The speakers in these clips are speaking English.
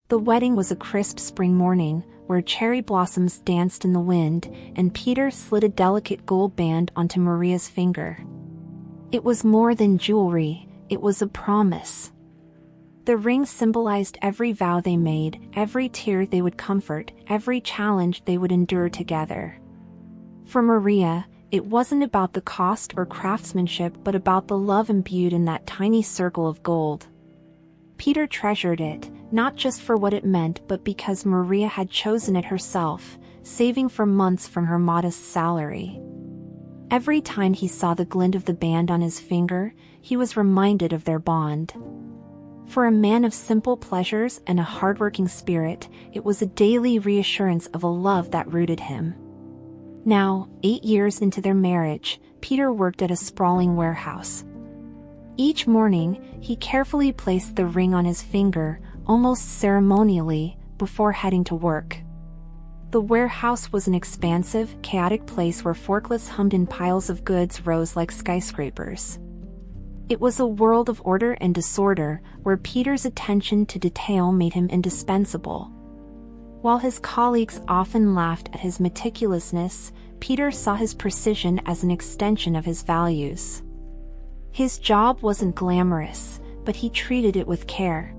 The wedding was a crisp spring morning, where cherry blossoms danced in the wind, and Peter slid a delicate gold band onto Maria's finger. It was more than jewelry, it was a promise. The ring symbolized every vow they made, every tear they would comfort, every challenge they would endure together. For Maria, it wasn't about the cost or craftsmanship but about the love imbued in that tiny circle of gold. Peter treasured it, not just for what it meant but because Maria had chosen it herself, saving for months from her modest salary. Every time he saw the glint of the band on his finger, he was reminded of their bond. For a man of simple pleasures and a hardworking spirit, it was a daily reassurance of a love that rooted him. Now, 8 years into their marriage, Peter worked at a sprawling warehouse. Each morning, he carefully placed the ring on his finger, almost ceremonially, before heading to work. The warehouse was an expansive, chaotic place where forklifts hummed and piles of goods rose like skyscrapers. It was a world of order and disorder, where Peter's attention to detail made him indispensable. While his colleagues often laughed at his meticulousness, Peter saw his precision as an extension of his values. His job wasn't glamorous, but he treated it with care.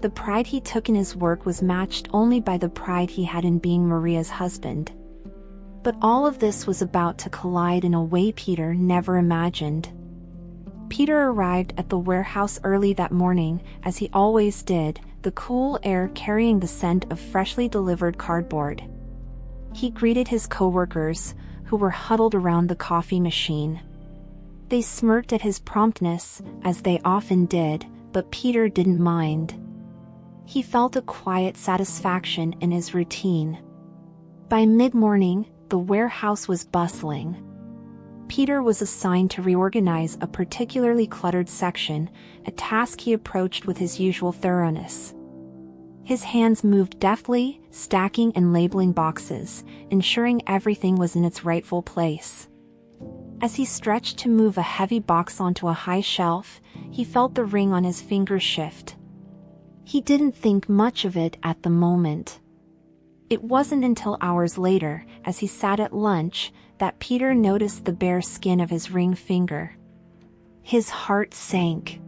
The pride he took in his work was matched only by the pride he had in being Maria's husband. But all of this was about to collide in a way Peter never imagined. Peter arrived at the warehouse early that morning, as he always did, the cool air carrying the scent of freshly delivered cardboard. He greeted his coworkers, who were huddled around the coffee machine. They smirked at his promptness, as they often did, but Peter didn't mind. He felt a quiet satisfaction in his routine. By mid-morning, the warehouse was bustling. Peter was assigned to reorganize a particularly cluttered section, a task he approached with his usual thoroughness. His hands moved deftly, stacking and labeling boxes, ensuring everything was in its rightful place. As he stretched to move a heavy box onto a high shelf, he felt the ring on his finger shift. He didn't think much of it at the moment. It wasn't until hours later, as he sat at lunch, that Peter noticed the bare skin of his ring finger. His heart sank.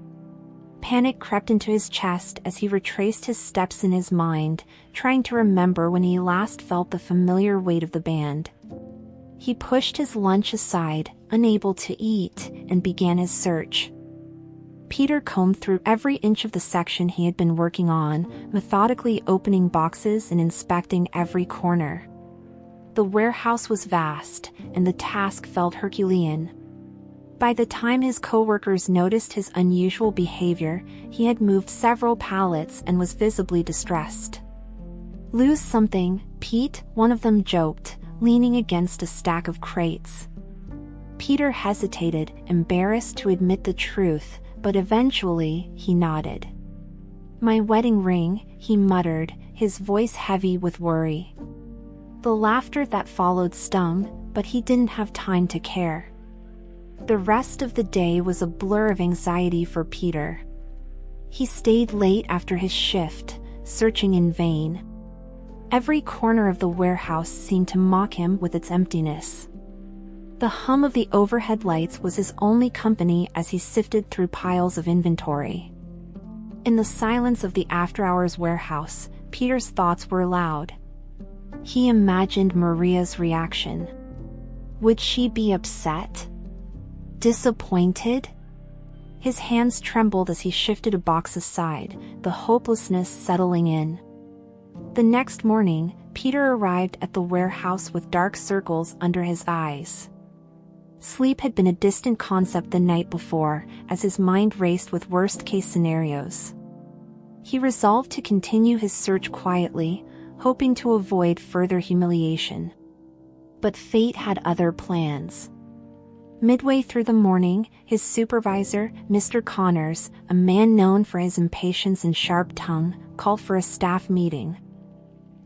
Panic crept into his chest as he retraced his steps in his mind, trying to remember when he last felt the familiar weight of the band. He pushed his lunch aside, unable to eat, and began his search. Peter combed through every inch of the section he had been working on, methodically opening boxes and inspecting every corner. The warehouse was vast, and the task felt Herculean. By the time his coworkers noticed his unusual behavior, he had moved several pallets and was visibly distressed. "Lose something, Pete," one of them joked, leaning against a stack of crates. Peter hesitated, embarrassed to admit the truth, but eventually he nodded. "My wedding ring," he muttered, his voice heavy with worry. The laughter that followed stung, but he didn't have time to care. The rest of the day was a blur of anxiety for Peter. He stayed late after his shift, searching in vain. Every corner of the warehouse seemed to mock him with its emptiness. The hum of the overhead lights was his only company as he sifted through piles of inventory. In the silence of the after-hours warehouse, Peter's thoughts were loud. He imagined Maria's reaction. Would she be upset? Disappointed? His hands trembled as he shifted a box aside, the hopelessness settling in. The next morning, Peter arrived at the warehouse with dark circles under his eyes. Sleep had been a distant concept the night before, as his mind raced with worst-case scenarios. He resolved to continue his search quietly, hoping to avoid further humiliation. But fate had other plans. Midway through the morning, his supervisor, Mr. Connors, a man known for his impatience and sharp tongue, called for a staff meeting.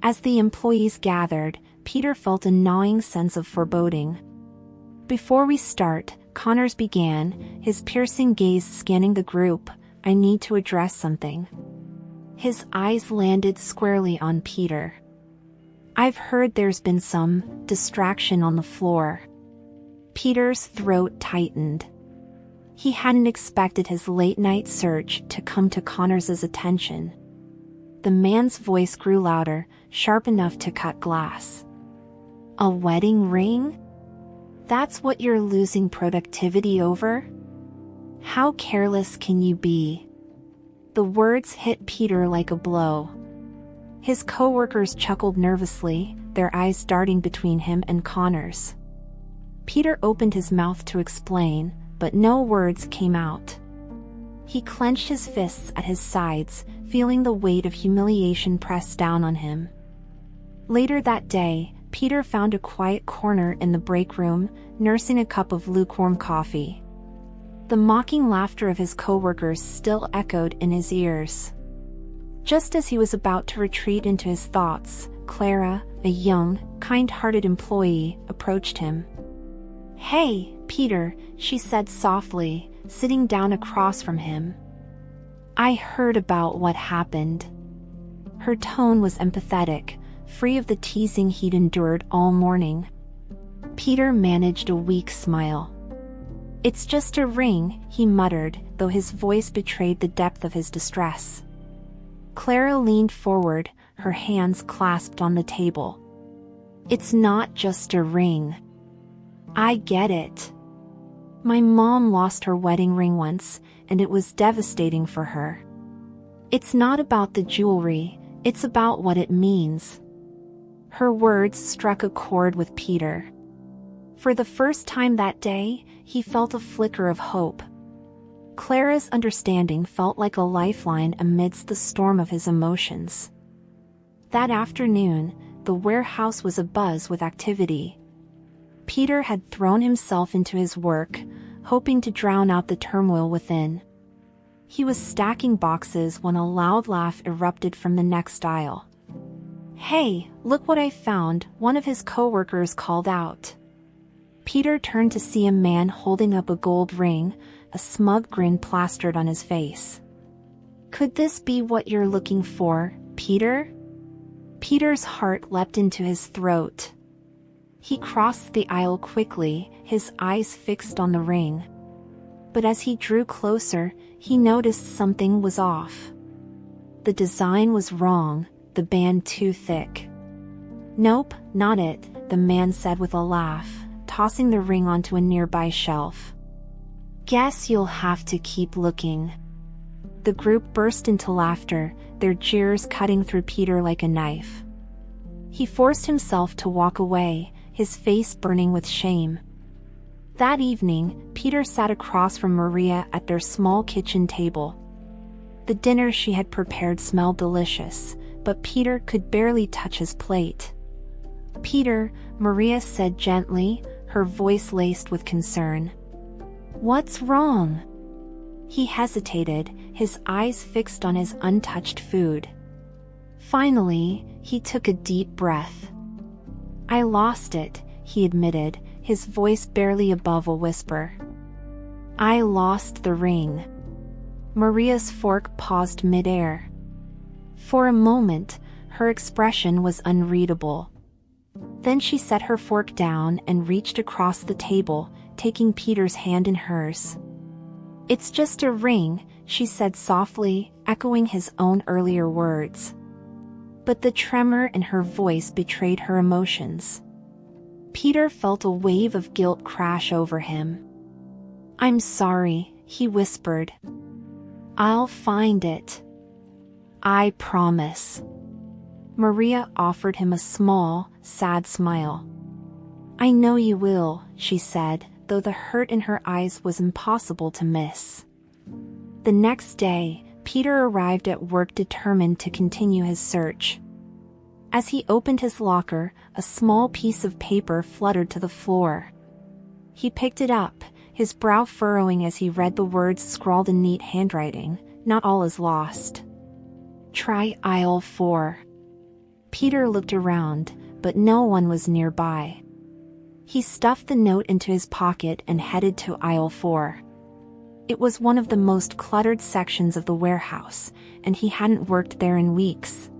As the employees gathered, Peter felt a gnawing sense of foreboding. "Before we start," Connors began, his piercing gaze scanning the group, "I need to address something." His eyes landed squarely on Peter. "I've heard there's been some distraction on the floor." Peter's throat tightened. He hadn't expected his late-night search to come to Connors's attention. The man's voice grew louder, sharp enough to cut glass. "A wedding ring? That's what you're losing productivity over? How careless can you be?" The words hit Peter like a blow. His coworkers chuckled nervously, their eyes darting between him and Connors. Peter opened his mouth to explain, but no words came out. He clenched his fists at his sides, feeling the weight of humiliation press down on him. Later that day, Peter found a quiet corner in the break room, nursing a cup of lukewarm coffee. The mocking laughter of his coworkers still echoed in his ears. Just as he was about to retreat into his thoughts, Clara, a young, kind-hearted employee, approached him. "Hey, Peter," she said softly, sitting down across from him. "I heard about what happened." Her tone was empathetic, free of the teasing he'd endured all morning. Peter managed a weak smile. "It's just a ring," he muttered, though his voice betrayed the depth of his distress. Clara leaned forward, her hands clasped on the table. "It's not just a ring. I get it. My mom lost her wedding ring once, and it was devastating for her. It's not about the jewelry, it's about what it means." Her words struck a chord with Peter. For the first time that day, he felt a flicker of hope. Clara's understanding felt like a lifeline amidst the storm of his emotions. That afternoon, the warehouse was abuzz with activity. Peter had thrown himself into his work, hoping to drown out the turmoil within. He was stacking boxes when a loud laugh erupted from the next aisle. "Hey, look what I found," one of his coworkers called out. Peter turned to see a man holding up a gold ring, a smug grin plastered on his face. "Could this be what you're looking for, Peter?" Peter's heart leapt into his throat. He crossed the aisle quickly, his eyes fixed on the ring. But as he drew closer, he noticed something was off. The design was wrong, the band too thick. "Nope, not it," the man said with a laugh, tossing the ring onto a nearby shelf. "Guess you'll have to keep looking." The group burst into laughter, their jeers cutting through Peter like a knife. He forced himself to walk away, his face burning with shame. That evening, Peter sat across from Maria at their small kitchen table. The dinner she had prepared smelled delicious, but Peter could barely touch his plate. "Peter," Maria said gently, her voice laced with concern. "What's wrong?" He hesitated, his eyes fixed on his untouched food. Finally, he took a deep breath. "I lost it," he admitted, his voice barely above a whisper. "I lost the ring." Maria's fork paused midair. For a moment, her expression was unreadable. Then she set her fork down and reached across the table, taking Peter's hand in hers. "It's just a ring," she said softly, echoing his own earlier words. But the tremor in her voice betrayed her emotions. Peter felt a wave of guilt crash over him. "I'm sorry," he whispered. "I'll find it. I promise." Maria offered him a small, sad smile. "I know you will," she said, though the hurt in her eyes was impossible to miss. The next day, Peter arrived at work determined to continue his search. As he opened his locker, a small piece of paper fluttered to the floor. He picked it up, his brow furrowing as he read the words scrawled in neat handwriting, "Not all is lost. Try aisle 4. Peter looked around, but no one was nearby. He stuffed the note into his pocket and headed to aisle 4. It was one of the most cluttered sections of the warehouse, and he hadn't worked there in weeks.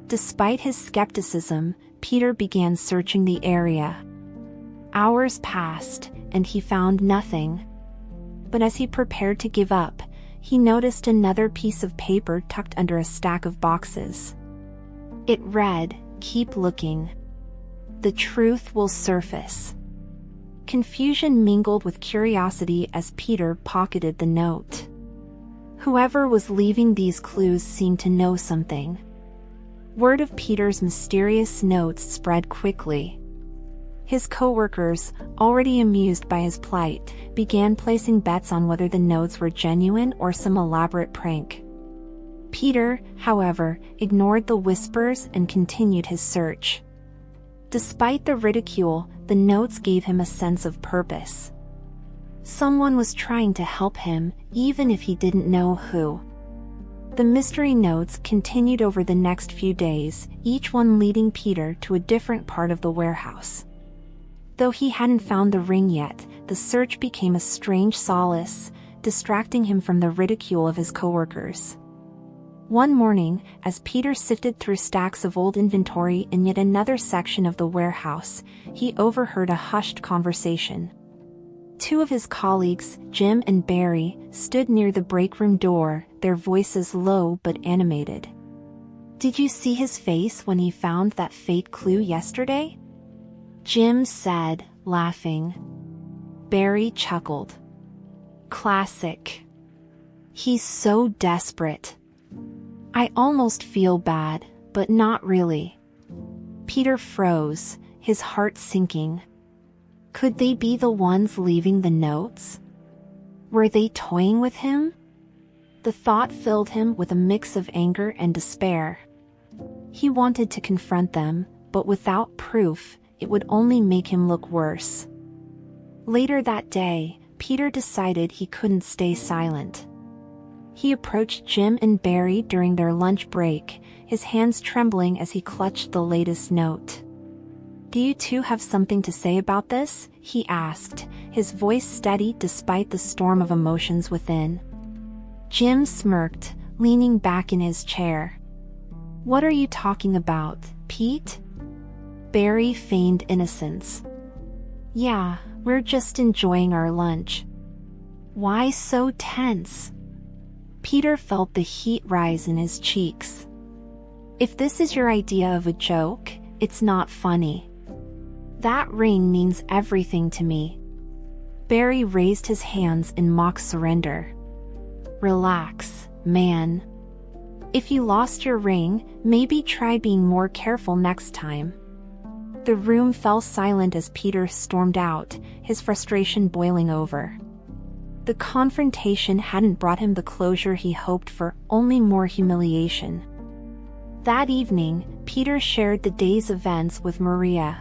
Despite his skepticism, Peter began searching the area. Hours passed, and he found nothing. But as he prepared to give up, he noticed another piece of paper tucked under a stack of boxes. It read, "Keep looking. The truth will surface." Confusion mingled with curiosity as Peter pocketed the note. Whoever was leaving these clues seemed to know something. Word of Peter's mysterious notes spread quickly. His co-workers, already amused by his plight, began placing bets on whether the notes were genuine or some elaborate prank. Peter, however, ignored the whispers and continued his search. Despite the ridicule, the notes gave him a sense of purpose. Someone was trying to help him, even if he didn't know who. The mystery notes continued over the next few days, each one leading Peter to a different part of the warehouse. Though he hadn't found the ring yet, the search became a strange solace, distracting him from the ridicule of his coworkers. One morning, as Peter sifted through stacks of old inventory in yet another section of the warehouse, he overheard a hushed conversation. Two of his colleagues, Jim and Barry, stood near the break room door, their voices low but animated. "Did you see his face when he found that fate clue yesterday?" Jim said, laughing. Barry chuckled. "Classic. He's so desperate. I almost feel bad, but not really." Peter froze, his heart sinking. Could they be the ones leaving the notes? Were they toying with him? The thought filled him with a mix of anger and despair. He wanted to confront them, but without proof, it would only make him look worse. Later that day, Peter decided he couldn't stay silent. He approached Jim and Barry during their lunch break, his hands trembling as he clutched the latest note. "Do you two have something to say about this?" he asked, his voice steady despite the storm of emotions within. Jim smirked, leaning back in his chair. "What are you talking about, Pete?" Barry feigned innocence. "Yeah, we're just enjoying our lunch." "Why so tense?" Peter felt the heat rise in his cheeks. "If this is your idea of a joke, it's not funny. That ring means everything to me." Barry raised his hands in mock surrender. "Relax, man. If you lost your ring, maybe try being more careful next time." The room fell silent as Peter stormed out, his frustration boiling over. The confrontation hadn't brought him the closure he hoped for, only more humiliation. That evening, Peter shared the day's events with Maria.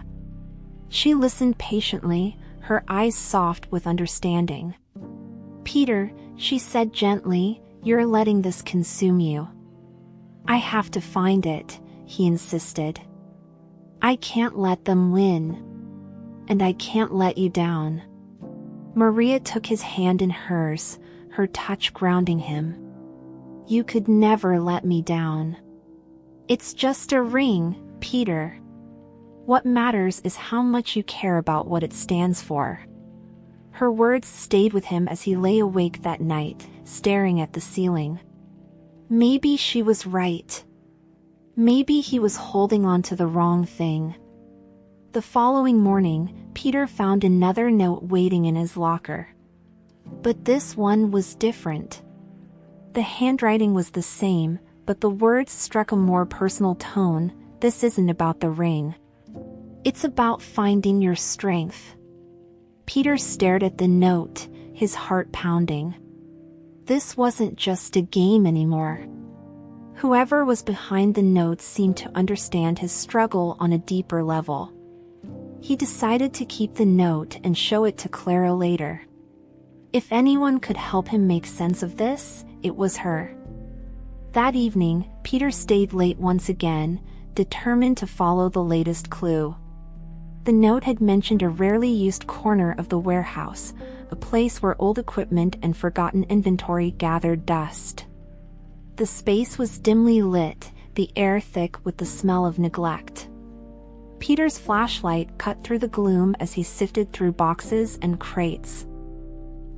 She listened patiently, her eyes soft with understanding. "Peter," she said gently, "you're letting this consume you." "I have to find it," he insisted. "I can't let them win. And I can't let you down." Maria took his hand in hers, her touch grounding him. "You could never let me down. It's just a ring, Peter. What matters is how much you care about what it stands for." Her words stayed with him as he lay awake that night, staring at the ceiling. Maybe she was right. Maybe he was holding on to the wrong thing. The following morning, Peter found another note waiting in his locker. But this one was different. The handwriting was the same, but the words struck a more personal tone. "This isn't about the ring. It's about finding your strength." Peter stared at the note, his heart pounding. This wasn't just a game anymore. Whoever was behind the notes seemed to understand his struggle on a deeper level. He decided to keep the note and show it to Clara later. If anyone could help him make sense of this, it was her. That evening, Peter stayed late once again, determined to follow the latest clue. The note had mentioned a rarely used corner of the warehouse, a place where old equipment and forgotten inventory gathered dust. The space was dimly lit, the air thick with the smell of neglect. Peter's flashlight cut through the gloom as he sifted through boxes and crates.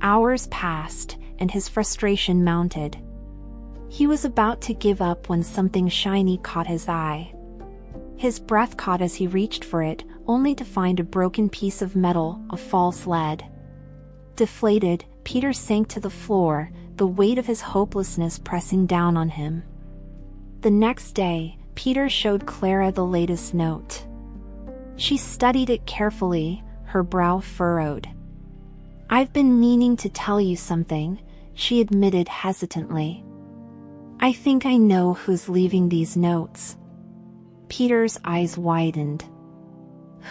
Hours passed, and his frustration mounted. He was about to give up when something shiny caught his eye. His breath caught as he reached for it, only to find a broken piece of metal, a false lead. Deflated, Peter sank to the floor, the weight of his hopelessness pressing down on him. The next day, Peter showed Clara the latest note. She studied it carefully, her brow furrowed. "I've been meaning to tell you something," she admitted hesitantly. "I think I know who's leaving these notes." Peter's eyes widened.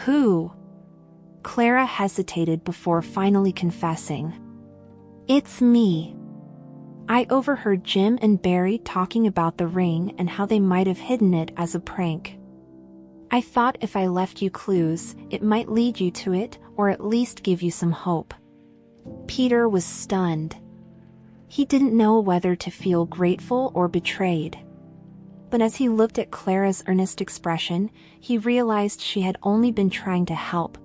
"Who?" Clara hesitated before finally confessing. "It's me. I overheard Jim and Barry talking about the ring and how they might have hidden it as a prank. I thought if I left you clues, it might lead you to it, or at least give you some hope." Peter was stunned. He didn't know whether to feel grateful or betrayed. But as he looked at Clara's earnest expression, he realized she had only been trying to help.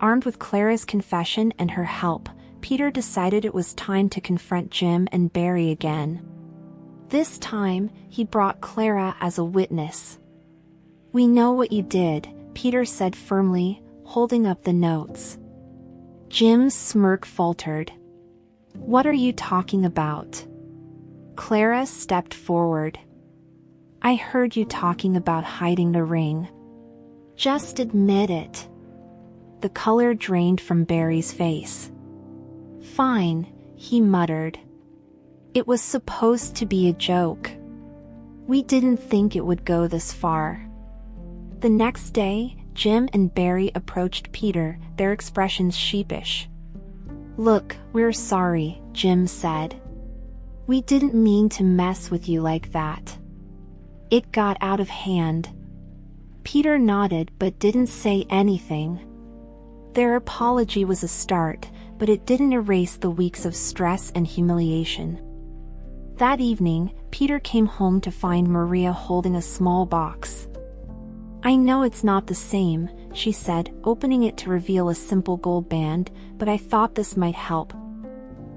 Armed with Clara's confession and her help, Peter decided it was time to confront Jim and Barry again. This time, he brought Clara as a witness. "We know what you did," Peter said firmly, holding up the notes. Jim's smirk faltered. "What are you talking about?" Clara stepped forward. "I heard you talking about hiding the ring. Just admit it." The color drained from Barry's face. "Fine," he muttered. "It was supposed to be a joke. We didn't think it would go this far." The next day, Jim and Barry approached Peter, their expressions sheepish. "Look, we're sorry," Jim said. "We didn't mean to mess with you like that. It got out of hand." Peter nodded but didn't say anything. Their apology was a start, but it didn't erase the weeks of stress and humiliation. That evening, Peter came home to find Maria holding a small box. "I know it's not the same," she said, opening it to reveal a simple gold band, "but I thought this might help."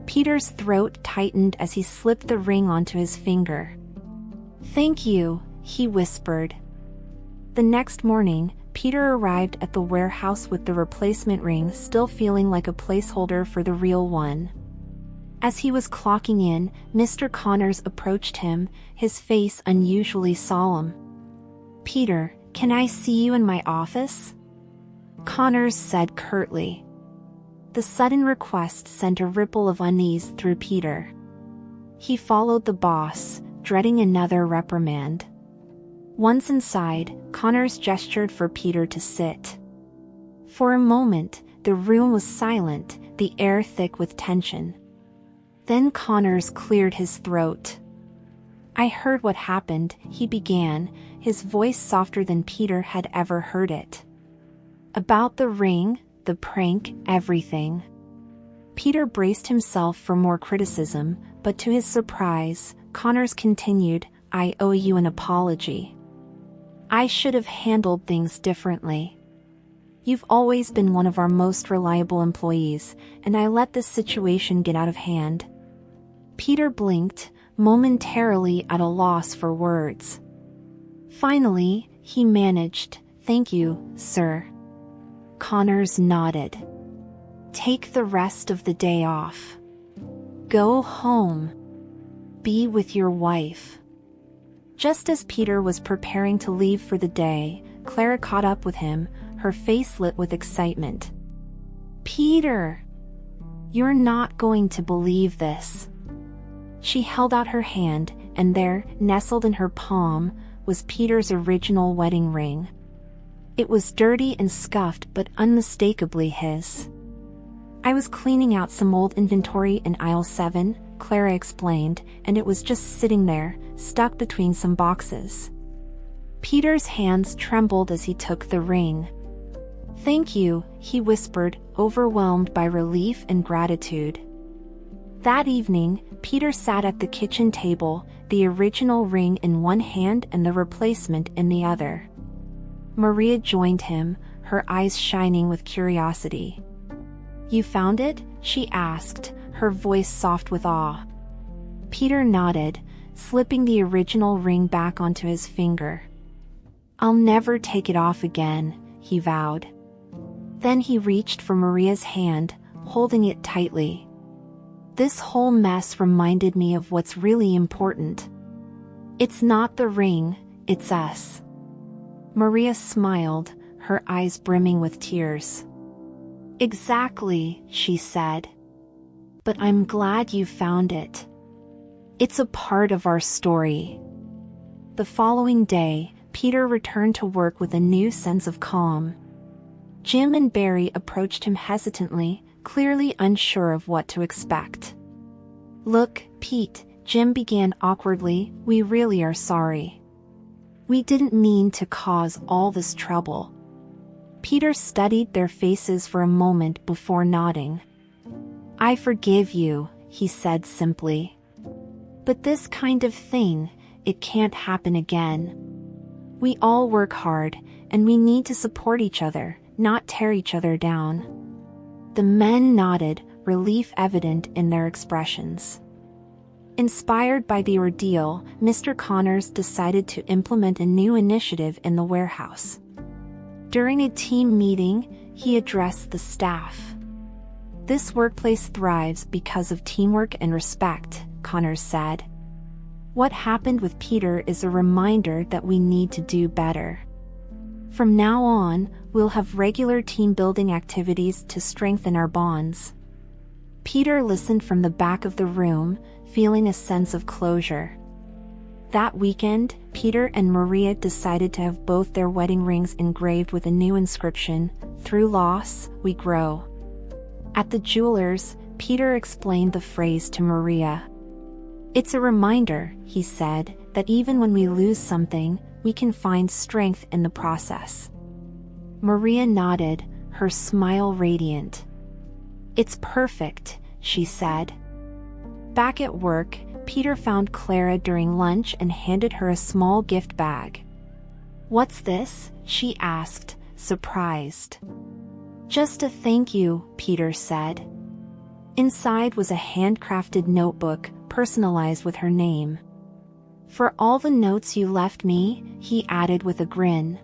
Peter's throat tightened as he slipped the ring onto his finger. "Thank you," he whispered. The next morning, Peter arrived at the warehouse with the replacement ring still feeling like a placeholder for the real one. As he was clocking in, Mr. Connors approached him, his face unusually solemn. "Peter, can I see you in my office?" Connors said curtly. The sudden request sent a ripple of unease through Peter. He followed the boss, dreading another reprimand. Once inside, Connors gestured for Peter to sit. For a moment, the room was silent, the air thick with tension. Then Connors cleared his throat. "I heard what happened," he began, his voice softer than Peter had ever heard it. "About the ring, the prank, everything." Peter braced himself for more criticism, but to his surprise, Connors continued, "I owe you an apology. I should have handled things differently. You've always been one of our most reliable employees, and I let this situation get out of hand." Peter blinked, momentarily at a loss for words. Finally, he managed, "Thank you, sir." Connors nodded. "Take the rest of the day off. Go home. Be with your wife." Just as Peter was preparing to leave for the day, Clara caught up with him, her face lit with excitement. "Peter! You're not going to believe this." She held out her hand, and there, nestled in her palm, was Peter's original wedding ring. It was dirty and scuffed but unmistakably his. "I was cleaning out some old inventory in aisle 7, Clara explained, and it was just sitting there, stuck between some boxes." Peter's hands trembled as he took the ring. "Thank you," he whispered, overwhelmed by relief and gratitude. That evening, Peter sat at the kitchen table, the original ring in one hand and the replacement in the other. Maria joined him, her eyes shining with curiosity. "You found it?" she asked, her voice soft with awe. Peter nodded, slipping the original ring back onto his finger. "I'll never take it off again," he vowed. Then he reached for Maria's hand, holding it tightly. "This whole mess reminded me of what's really important. It's not the ring, it's us." Maria smiled, her eyes brimming with tears. "Exactly," she said. "But I'm glad you found it. It's a part of our story." The following day, Peter returned to work with a new sense of calm. Jim and Barry approached him hesitantly, clearly unsure of what to expect. "Look, Pete," Jim began awkwardly, "we really are sorry. We didn't mean to cause all this trouble." Peter studied their faces for a moment before nodding. "I forgive you," he said simply. "But this kind of thing, it can't happen again. We all work hard, and we need to support each other, not tear each other down." The men nodded, relief evident in their expressions. Inspired by the ordeal, Mr. Connors decided to implement a new initiative in the warehouse. During a team meeting, he addressed the staff. "This workplace thrives because of teamwork and respect," Connors said. "What happened with Peter is a reminder that we need to do better. From now on, we'll have regular team-building activities to strengthen our bonds." Peter listened from the back of the room, feeling a sense of closure. That weekend, Peter and Maria decided to have both their wedding rings engraved with a new inscription, "Through loss, we grow." At the jeweler's, Peter explained the phrase to Maria. "It's a reminder," he said, "that even when we lose something, we can find strength in the process." Maria nodded, her smile radiant. "It's perfect," she said. Back at work, Peter found Clara during lunch and handed her a small gift bag. "What's this?" she asked, surprised. "Just a thank you," Peter said. Inside was a handcrafted notebook, personalized with her name. "For all the notes you left me," he added with a grin.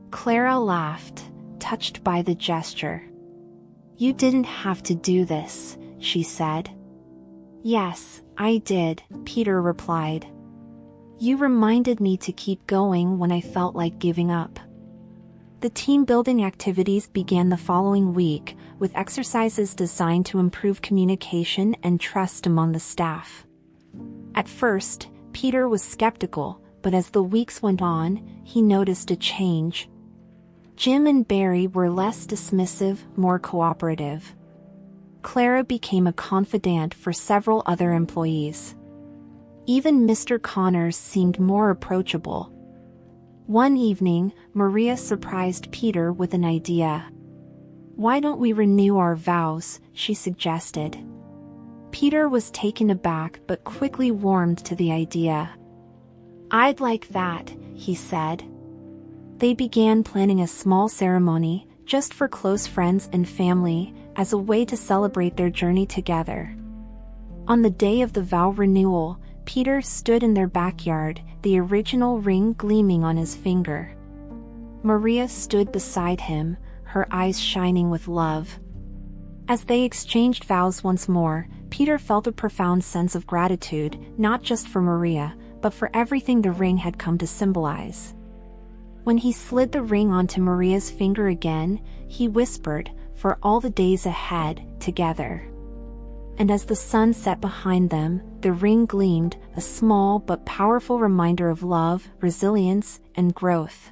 Clara laughed, touched by the gesture. "You didn't have to do this," she said. "Yes, I did," Peter replied. "You reminded me to keep going when I felt like giving up." The team-building activities began the following week, with exercises designed to improve communication and trust among the staff. At first, Peter was skeptical, but as the weeks went on, he noticed a change. Jim and Barry were less dismissive, more cooperative. Clara became a confidant for several other employees. Even Mr. Connors seemed more approachable. One evening, Maria surprised Peter with an idea. "Why don't we renew our vows?" she suggested. Peter was taken aback but quickly warmed to the idea. "I'd like that," he said. They began planning a small ceremony, just for close friends and family, as a way to celebrate their journey together. On the day of the vow renewal, Peter stood in their backyard, the original ring gleaming on his finger. Maria stood beside him, her eyes shining with love. As they exchanged vows once more, Peter felt a profound sense of gratitude, not just for Maria, but for everything the ring had come to symbolize. When he slid the ring onto Maria's finger again, he whispered, "For all the days ahead, together." And as the sun set behind them, the ring gleamed, a small but powerful reminder of love, resilience, and growth.